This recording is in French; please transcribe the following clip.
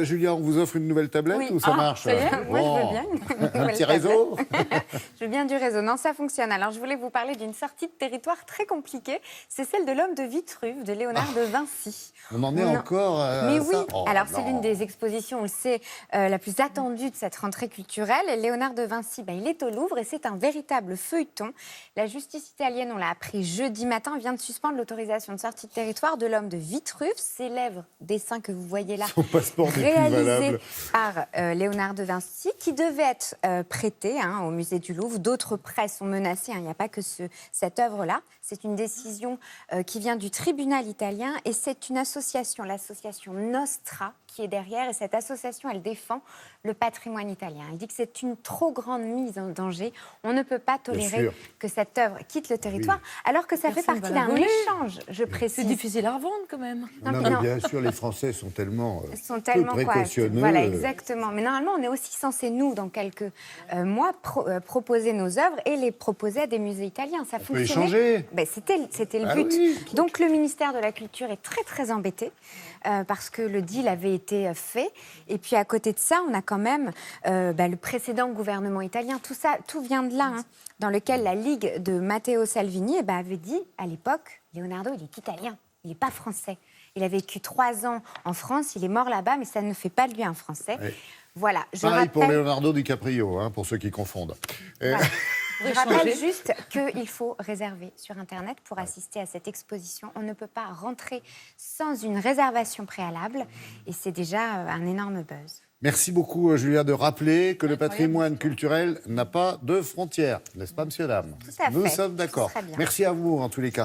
Julia, on vous offre une nouvelle tablette Oui. ou ça marche? Ça y est, moi je veux bien une Un nouvelle petit réseau? Je veux bien du réseau. Non, ça fonctionne. Alors, je voulais vous parler d'une sortie de territoire très compliquée. C'est celle de l'homme de Vitruve, de Léonard de Vinci. On en est encore Mais à oui, ça? Oh, alors c'est non. l'une des expositions, on le sait, la plus attendue de cette rentrée culturelle. Et Léonard de Vinci, il est au Louvre et c'est un véritable feuilleton. La justice italienne, on l'a appris jeudi matin, vient de suspendre l'autorisation de sortie de territoire de l'homme de Vitruve, célèbre dessin que vous voyez là, Son passeport n'est plus réalisé valable. par Léonard de Vinci, qui devait être prêté au musée du Louvre. D'autres prêts sont menacés, il n'y a pas que cette œuvre-là. C'est une décision qui vient du tribunal italien et c'est une association, l'association Nostra, qui est derrière. Et cette association, elle défend le patrimoine italien. Elle dit que c'est une trop grande mise en danger. On ne peut pas tolérer que cette œuvre quitte le territoire, alors que ça fait partie d'un échange, je précise. C'est difficile à revendre quand même. Non, mais bien sûr, les Français sont tellement, peu quoi, précautionneux. voilà, exactement. Mais normalement, on est aussi censé, nous, dans quelques mois, proposer nos œuvres et les proposer à des musées italiens. Ça peut fonctionnait. échanger. C'était le Ah but. oui. Donc, le ministère de la Culture est très, très embêté parce que le deal avait été fait. Et puis, à côté de ça, on a quand même le précédent gouvernement italien. Tout vient de là, dans lequel la Ligue de Matteo Salvini avait dit, à l'époque, Leonardo, il est italien, il n'est pas français. Il a vécu 3 ans en France, il est mort là-bas, mais ça ne fait pas de lui un Français. Oui. Voilà, Pareil pour Leonardo DiCaprio, pour ceux qui confondent. Voilà. Je rappelle juste qu'il faut réserver sur Internet pour assister à cette exposition. On ne peut pas rentrer sans une réservation préalable et c'est déjà un énorme buzz. Merci beaucoup, Julia, de rappeler que le patrimoine culturel n'a pas de frontières. N'est-ce pas, monsieur, dame? Tout à fait. Nous sommes d'accord. Merci à vous, en tous les cas.